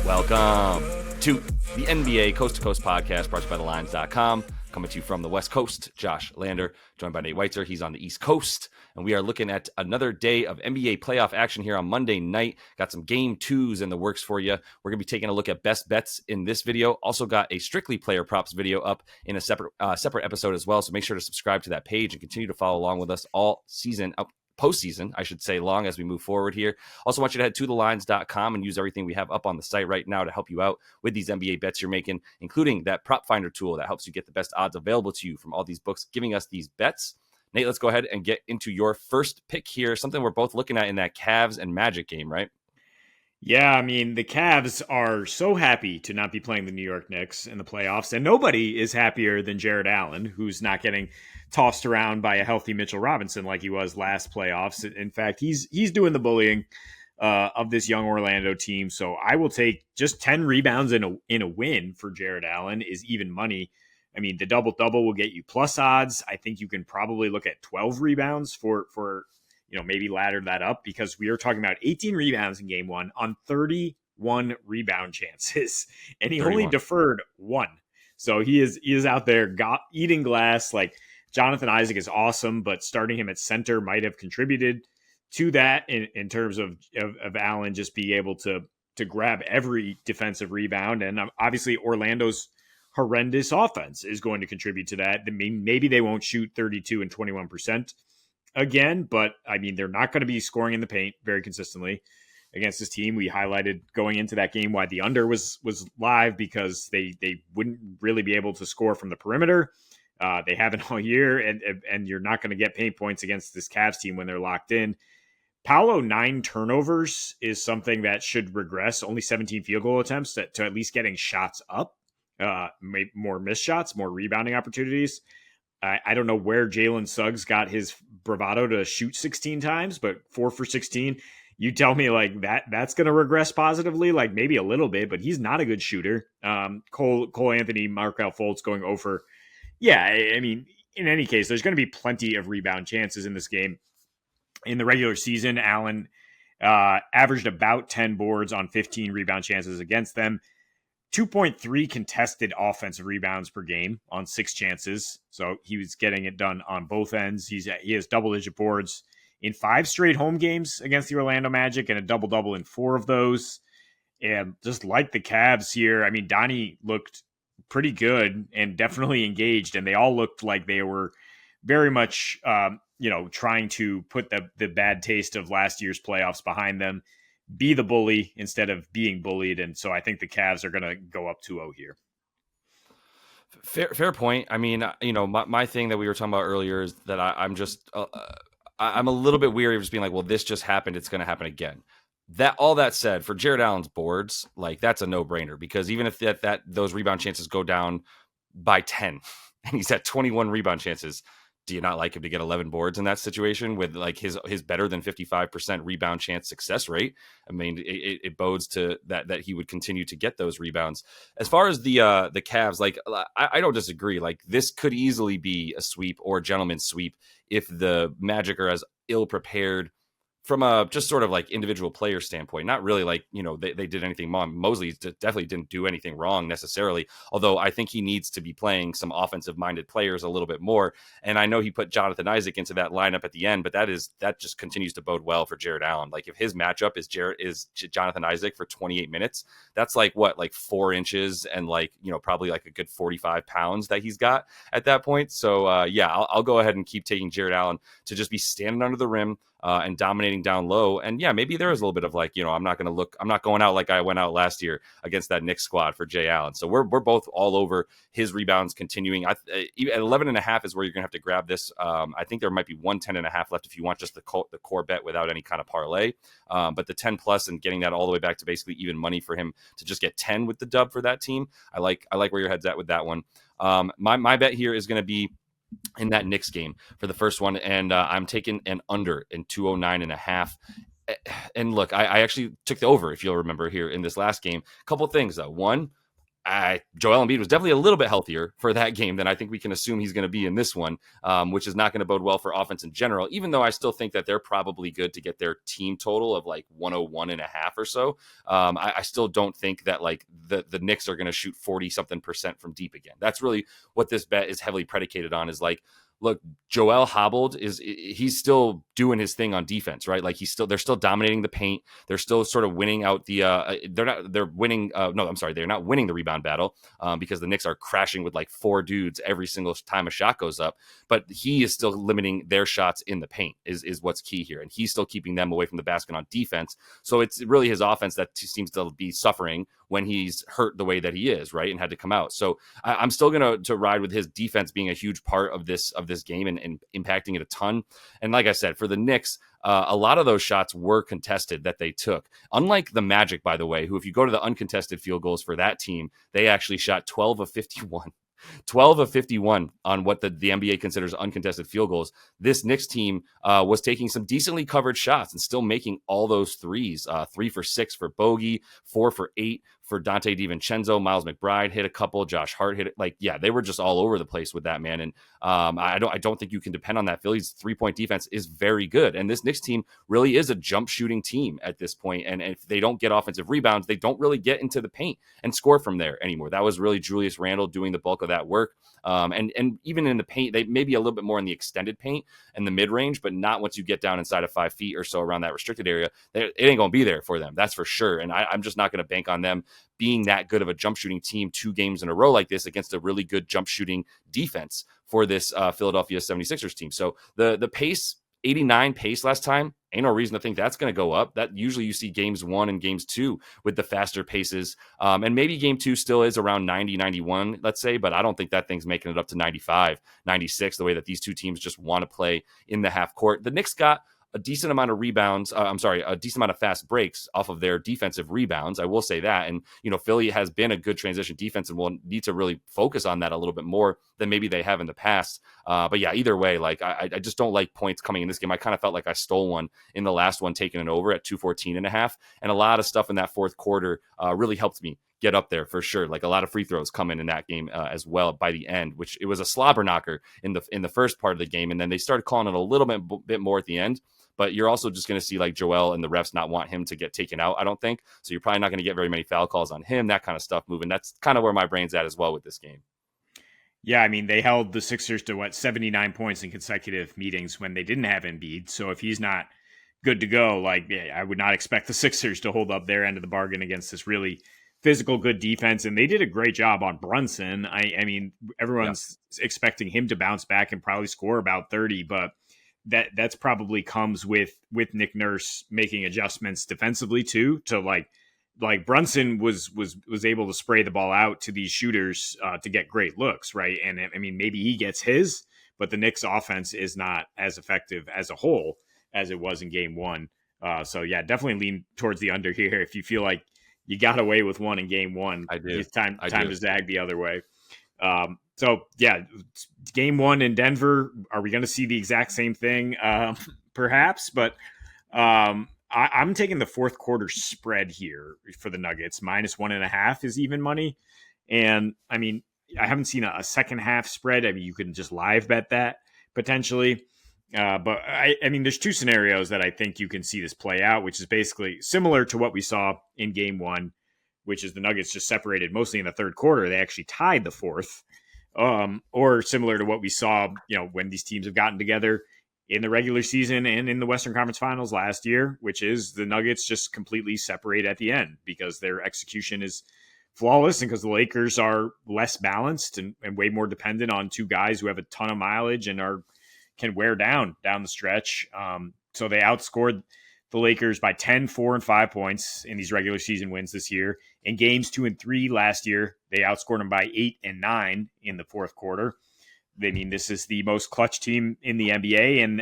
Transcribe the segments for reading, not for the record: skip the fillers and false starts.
Welcome to the NBA Coast to Coast podcast brought to you by thelines.com. Coming to you from the West Coast, Josh Lander, joined by Nate Weitzer. He's on the East Coast, and we are looking at another day of NBA playoff action here on Monday night. Got some game twos in the works for you. We're going to be taking a look at best bets in this video. Also got a strictly player props video up in a separate episode as well, so make sure to subscribe to that page and continue to follow along with us all season, postseason, I should say, long as we move forward here. Also want you to head to thelines.com and use everything we have up on the site right now to help you out with these NBA bets you're making, including that prop finder tool that helps you get the best odds available to you from all these books giving us these bets. Nate, let's go ahead and get into your first pick here, something we're both looking at in that Cavs and Magic game, right? Yeah, I mean, the Cavs are so happy to not be playing the New York Knicks in the playoffs, and nobody is happier than Jared Allen, who's not getting tossed around by a healthy Mitchell Robinson like he was last playoffs. In fact, he's doing the bullying of this young Orlando team. So I will take just 10 rebounds in a win for Jared Allen is even money. I mean, the double-double will get you plus odds. I think you can probably look at 12 rebounds for maybe ladder that up, because we are talking about 18 rebounds in game one on 31 rebound chances, and he 31. Only deferred one. So he is out there eating glass. Like, Jonathan Isaac is awesome, but starting him at center might have contributed to that in terms of Allen just being able to grab every defensive rebound. And obviously Orlando's horrendous offense is going to contribute to that. I mean, maybe they won't shoot 32 and 21% again, but I mean, they're not going to be scoring in the paint very consistently against this team. We highlighted going into that game why the under was live, because they wouldn't really be able to score from the perimeter. They haven't all year, and you're not going to get paint points against this Cavs team when they're locked in. Paolo, 9 turnovers is something that should regress. Only 17 field goal attempts to at least getting shots up. More missed shots, more rebounding opportunities. I don't know where Jalen Suggs got his bravado to shoot 16 times, but 4 for 16. You tell me like that's going to regress positively, like maybe a little bit, but he's not a good shooter. Cole Anthony, Markelle Fultz going over. Yeah, I mean, in any case, there's going to be plenty of rebound chances in this game. In the regular season, Allen averaged about 10 boards on 15 rebound chances against them. 2.3 contested offensive rebounds per game on 6 chances. So he was getting it done on both ends. He has double-digit boards in 5 straight home games against the Orlando Magic and a double-double in 4 of those. And just like the Cavs here, I mean, Donnie looked pretty good and definitely engaged, and they all looked like they were very much, trying to put the bad taste of last year's playoffs behind them, be the bully instead of being bullied. And so I think the Cavs are going to go up 2-0 here. Fair point. I mean, my thing that we were talking about earlier is that I'm just, I'm a little bit weary of just being like, well, this just happened, it's going to happen again. All that said, for Jared Allen's boards, like that's a no-brainer, because even if those rebound chances go down by 10 and he's at 21 rebound chances, do you not like him to get 11 boards in that situation with like his better than 55% rebound chance success rate? I mean, it bodes to that he would continue to get those rebounds. As far as the Cavs, like I don't disagree. Like this could easily be a sweep or a gentleman's sweep if the Magic are as ill prepared from a just sort of like individual player standpoint. Not really like, they did anything wrong. Mosley definitely didn't do anything wrong necessarily, although I think he needs to be playing some offensive minded players a little bit more. And I know he put Jonathan Isaac into that lineup at the end, but that just continues to bode well for Jared Allen. Like if his matchup is Jonathan Isaac for 28 minutes, that's like 4 inches and probably like a good 45 pounds that he's got at that point. So I'll go ahead and keep taking Jared Allen to just be standing under the rim and dominating down low. And yeah, maybe there is a little bit of I'm not going out like I went out last year against that Knicks squad for Jay Allen. So we're both all over his rebounds continuing. At 11.5 is where you're gonna have to grab this. I think there might be 110.5 left if you want just the core bet without any kind of parlay. But the 10 plus and getting that all the way back to basically even money for him to just get 10 with the dub for that team. I like where your head's at with that one. My bet here is going to be in that Knicks game for the first one, and I'm taking an under in 209.5. And look, I actually took the over, if you'll remember here in this last game. A couple things though. One, Joel Embiid was definitely a little bit healthier for that game than I think we can assume he's going to be in this one, which is not going to bode well for offense in general, even though I still think that they're probably good to get their team total of like 101.5 or so. I still don't think that like the Knicks are going to shoot 40-something% from deep again. That's really what this bet is heavily predicated on, is like, look, Joel hobbled he's still doing his thing on defense, right? Like they're still dominating the paint. They're still sort of winning out they're winning. No, I'm sorry. They're not winning the rebound battle because the Knicks are crashing with like 4 dudes every single time a shot goes up. But he is still limiting their shots in the paint is what's key here. And he's still keeping them away from the basket on defense. So it's really his offense that seems to be suffering when he's hurt the way that he is, right? And had to come out. So I'm still going to ride with his defense being a huge part of this game and impacting it a ton. And like I said, for the Knicks, a lot of those shots were contested that they took. Unlike the Magic, by the way, who, if you go to the uncontested field goals for that team, they actually shot 12 of 51. 12 of 51 on what the NBA considers uncontested field goals. This Knicks team was taking some decently covered shots and still making all those threes. 3 for 6 for Bogey, 4 for 8 for Dante DiVincenzo. Miles McBride hit a couple. Josh Hart hit it. Like, yeah, they were just all over the place with that, man. And I don't think you can depend on that. Philly's 3-point defense is very good. And this Knicks team really is a jump shooting team at this point. And if they don't get offensive rebounds, they don't really get into the paint and score from there anymore. That was really Julius Randle doing the bulk of that work. And even in the paint, they maybe a little bit more in the extended paint and the mid range, but not once you get down inside of 5 feet or so around that restricted area. It ain't going to be there for them. That's for sure. And I'm just not going to bank on them being that good of a jump shooting team 2 games in a row like this against a really good jump shooting defense for this Philadelphia 76ers team. So the pace, 89 pace last time, ain't no reason to think that's going to go up. That usually you see games 1 and games 2 with the faster paces. And maybe game 2 still is around 90, 91, let's say, but I don't think that thing's making it up to 95, 96, the way that these two teams just want to play in the half court. The Knicks got a decent amount of rebounds. A decent amount of fast breaks off of their defensive rebounds. I will say that. And, Philly has been a good transition defense and will need to really focus on that a little bit more than maybe they have in the past. But yeah, either way, like I just don't like points coming in this game. I kind of felt like I stole one in the last one, taking it over at 214.5. And a lot of stuff in that fourth quarter really helped me get up there for sure. Like a lot of free throws coming in that game as well by the end, which it was a slobber knocker in the first part of the game. And then they started calling it a little bit more at the end. But you're also just going to see like Joel and the refs not want him to get taken out, I don't think. So you're probably not going to get very many foul calls on him, that kind of stuff moving. That's kind of where my brain's at as well with this game. Yeah, I mean, they held the Sixers to 79 points in consecutive meetings when they didn't have Embiid. So if he's not good to go, like, I would not expect the Sixers to hold up their end of the bargain against this really physical, good defense. And they did a great job on Brunson. I mean, everyone's expecting him to bounce back and probably score about 30, but that's probably comes with Nick Nurse making adjustments defensively too, to like Brunson was able to spray the ball out to these shooters to get great looks, right? And I mean, maybe he gets his, but the Knicks offense is not as effective as a whole as it was in game 1. So yeah, definitely lean towards the under here. If you feel like you got away with one in game 1, it's time to zag the other way. So yeah, game 1 in Denver. Are we going to see the exact same thing? Perhaps, but I'm taking the fourth quarter spread here for the Nuggets. -1.5 is even money. And I mean, I haven't seen a second half spread. I mean, you can just live bet that potentially. But I mean, there's 2 scenarios that I think you can see this play out, which is basically similar to what we saw in game 1, which is the Nuggets just separated mostly in the third quarter. They actually tied the fourth. Or similar to what we saw, when these teams have gotten together in the regular season and in the Western Conference Finals last year, which is the Nuggets just completely separate at the end because their execution is flawless and because the Lakers are less balanced and way more dependent on 2 guys who have a ton of mileage and can wear down the stretch. So they outscored the Lakers by 10, 4, and 5 points in these regular season wins this year. In games 2 and 3 last year, they outscored them by 8 and 9 in the fourth quarter. I mean, this is the most clutch team in the NBA. And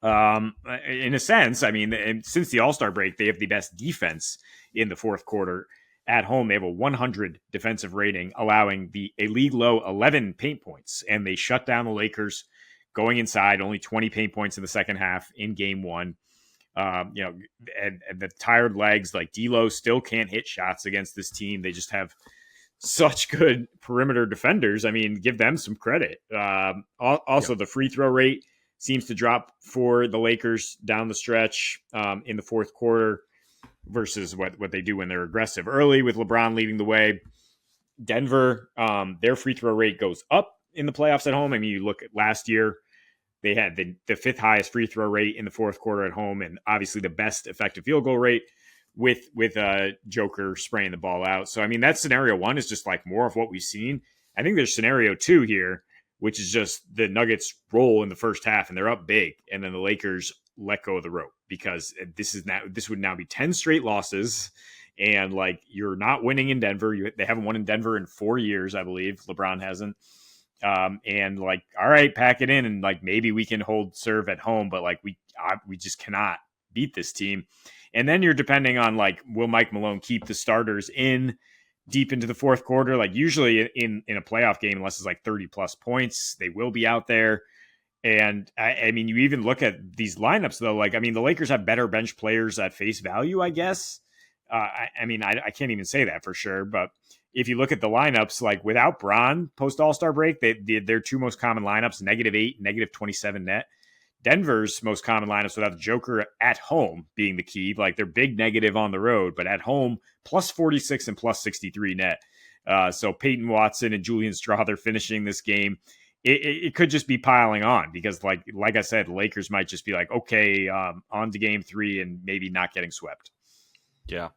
in a sense, I mean, and since the All-Star break, they have the best defense in the fourth quarter. At home, they have a 100 defensive rating, allowing a league low 11 paint points. And they shut down the Lakers going inside, only 20 paint points in the second half in game 1. And the tired legs, like D'Lo still can't hit shots against this team. They just have such good perimeter defenders. I mean, give them some credit. Also, Yep. the free throw rate seems to drop for the Lakers down the stretch in the fourth quarter versus what they do when they're aggressive early with LeBron leading the way. Denver, their free throw rate goes up in the playoffs at home. I mean, you look at last year, they had the fifth highest free throw rate in the fourth quarter at home, and obviously the best effective field goal rate with Joker spraying the ball out. So I mean, that scenario one is just like more of what we've seen. I think there's scenario two here, which is just the Nuggets roll in the first half and they're up big, and then the Lakers let go of the rope because this would now be 10 straight losses. And like you're not winning in Denver. They haven't won in Denver in 4 years, I believe. LeBron hasn't. And like, all right, pack it in, and like maybe we can hold serve at home, but like we just cannot beat this team. And then you're depending on like, will Mike Malone keep the starters in deep into the fourth quarter? Like usually in a playoff game, unless it's like 30 plus points, they will be out there. And I mean, you even look at these lineups though. Like, I mean, the Lakers have better bench players at face value, I guess. I mean, I can't even say that for sure, but if you look at the lineups, like without Bron post All-Star break, their two most common lineups, -8, -27 net. Denver's most common lineups without the Joker at home being the key. Like they're big negative on the road, but at home, +46 and +63 net. So Peyton Watson and Julian Strawther finishing this game. It could just be piling on because, like I said, Lakers might just be like, okay, on to game three and maybe not getting swept. Yeah.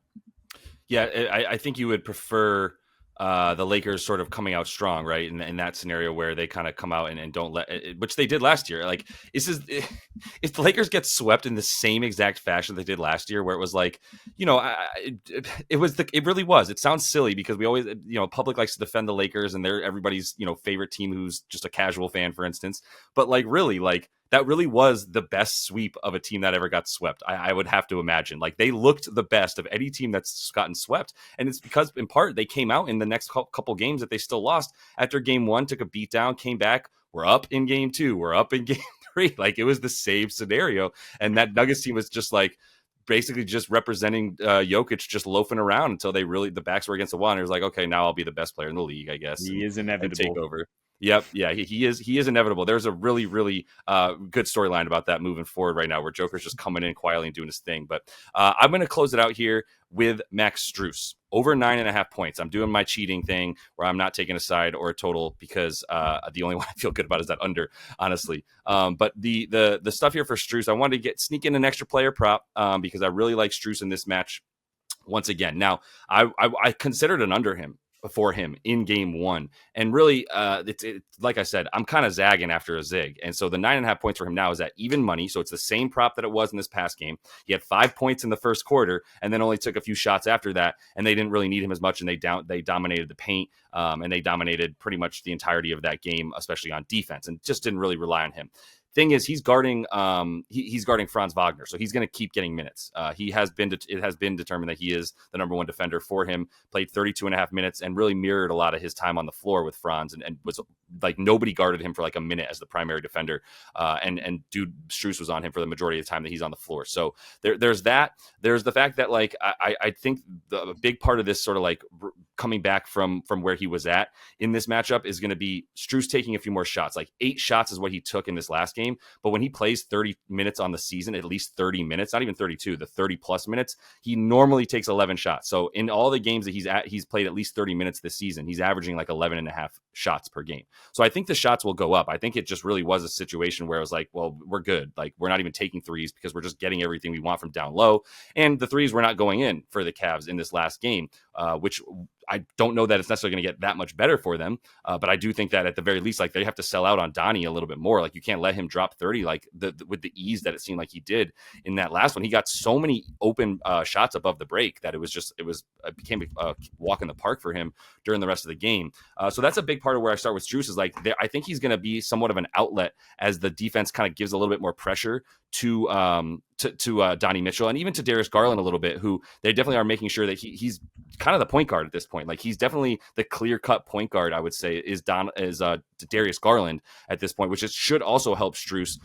Yeah, I think you would prefer the Lakers sort of coming out strong, right? In that scenario where they kind of come out and don't let, which they did last year. Like, if the Lakers get swept in the same exact fashion they did last year, where it was like, it really was. It sounds silly because we always, public likes to defend the Lakers and they're everybody's, favorite team who's just a casual fan, for instance. But like, really, like, that really was the best sweep of a team that ever got swept. I would have to imagine. Like, they looked the best of any team that's gotten swept. And it's because, in part, they came out in the next couple games that they still lost. After game one, took a beat down, came back. We're up in game two. We're up in game three. Like, it was the same scenario. And that Nuggets team was just like, basically just representing Jokic just loafing around until the backs were against the wall. And it was like, okay, now I'll be the best player in the league, I guess. He is inevitable. And take over. Yep. Yeah, he is inevitable. There's a really, really good storyline about that moving forward right now where Joker's just coming in quietly and doing his thing. But I'm going to close it out here with Max Strus. Over 9.5 points. I'm doing my cheating thing where I'm not taking a side or a total because the only one I feel good about is that under, honestly. But the stuff here for Strus, I wanted to sneak in an extra player prop because I really like Strus in this match once again. Now, I considered an under him for him in game one. And really, it's like I said, I'm kind of zagging after a zig. And so the 9.5 points for him now is at even money. So it's the same prop that it was in this past game. He had 5 points in the first quarter and then only took a few shots after that. And they didn't really need him as much. And they dominated the paint and they dominated pretty much the entirety of that game, especially on defense, and just didn't really rely on him. Thing is, he's guarding he's guarding Franz Wagner, so he's going to keep getting minutes. It has been determined that he is the number one defender for him. Played 32.5 minutes and really mirrored a lot of his time on the floor with Franz, and was like nobody guarded him for like a minute as the primary defender. And dude, Strus was on him for the majority of the time that he's on the floor. So there's that. There's the fact that like I think the big part of this sort of like coming back from where he was at in this matchup is going to be Strus taking a few more shots. Like 8 shots is what he took in this last game. But when he plays 30 minutes on the season, at least 30 minutes, not even 32, the 30 plus minutes, he normally takes 11 shots. So in all the games that he's played at least 30 minutes this season, he's averaging like 11.5 shots per game. So I think the shots will go up. I think it just really was a situation where it was like, well, we're good. Like, we're not even taking threes because we're just getting everything we want from down low. And the threes were not going in for the Cavs in this last game, which I don't know that it's necessarily going to get that much better for them. But I do think that at the very least, like, they have to sell out on Donnie a little bit more. Like, you can't let him drop 30 like with the ease that it seemed like he did in that last one. He got so many open shots above the break that it became a walk in the park for him during the rest of the game. So that's a big part of where I start with Strus is like, I think he's going to be somewhat of an outlet as the defense kind of gives a little bit more pressure to Donnie Mitchell and even to Darius Garland a little bit, who they definitely are making sure that he's kind of the point guard at this point. point. Like he's definitely the clear cut point guard. I would say is Darius Garland at this point, which should also help Strus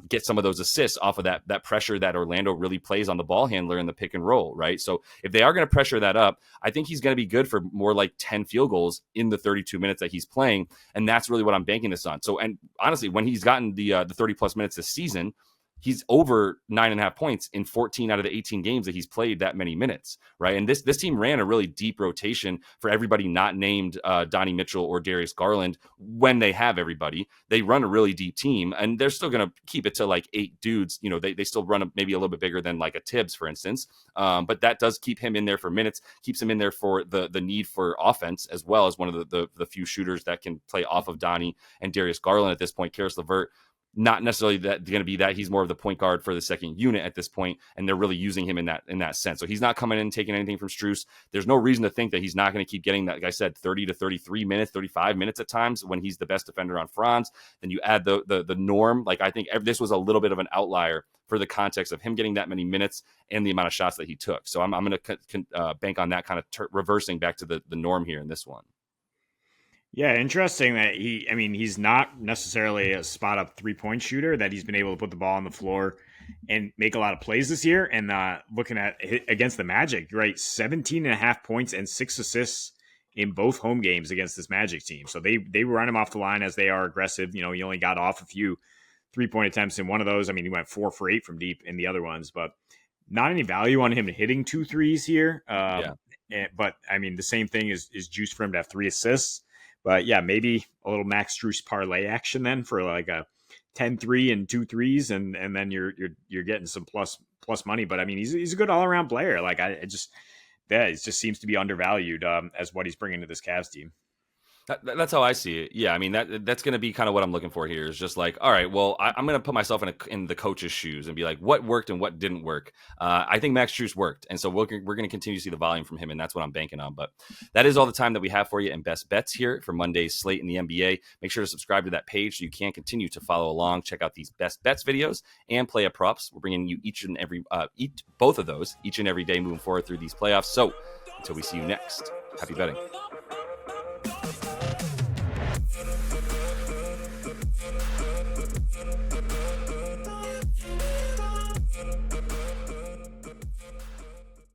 get some of those assists off of that pressure that Orlando really plays on the ball handler in the pick and roll, right? So if they are going to pressure that up, I think he's going to be good for more like 10 field goals in the 32 minutes that he's playing, and that's really what I'm banking this on. So, and honestly, when he's gotten the 30 plus minutes this season, he's over 9.5 points in 14 out of the 18 games that he's played that many minutes, right? And this team ran a really deep rotation for everybody not named Donnie Mitchell or Darius Garland. When they have everybody, they run a really deep team, and they're still going to keep it to like 8 dudes. You know, they still run maybe a little bit bigger than like a Tibbs, for instance. But that does keep him in there for minutes, keeps him in there for the need for offense, as well as one of the few shooters that can play off of Donnie and Darius Garland at this point. Karis LeVert, not necessarily that going to be that. He's more of the point guard for the second unit at this point, and they're really using him in that sense. So he's not coming in and taking anything from Strus. There's no reason to think that he's not going to keep getting that, like I said, 30 to 33 minutes, 35 minutes at times when he's the best defender on Franz. Then you add the norm. Like I think this was a little bit of an outlier for the context of him getting that many minutes and the amount of shots that he took. So I'm going to bank on that kind of reversing back to the norm here in this one. Yeah, interesting that he's not necessarily a spot up 3-point shooter, that he's been able to put the ball on the floor and make a lot of plays this year. And looking at against the Magic, right, 17.5 points and 6 assists in both home games against this Magic team. So they run him off the line as they are aggressive. You know, he only got off a few 3-point attempts in one of those. I mean, he went 4 for 8 from deep in the other ones, but not any value on him hitting 2 threes here. But I mean, the same thing is juice for him to have 3 assists. But yeah, maybe a little Max Strus parlay action then for like a 10-3 and 2 threes, and then you're getting some plus money. But I mean, he's a good all around player. Like it just seems to be undervalued as what he's bringing to this Cavs team. That's how I see it. Yeah, I mean that's going to be kind of what I'm looking for here. Is just like, all right, well, I'm going to put myself in the coach's shoes and be like, what worked and what didn't work. I think Max Strus worked, and so we're going to continue to see the volume from him, and that's what I'm banking on. But that is all the time that we have for you in Best Bets here for Monday's slate in the NBA. Make sure to subscribe to that page so you can continue to follow along. Check out these Best Bets videos and Play a Props. We're bringing you both of those each and every day moving forward through these playoffs. So until we see you next, happy betting.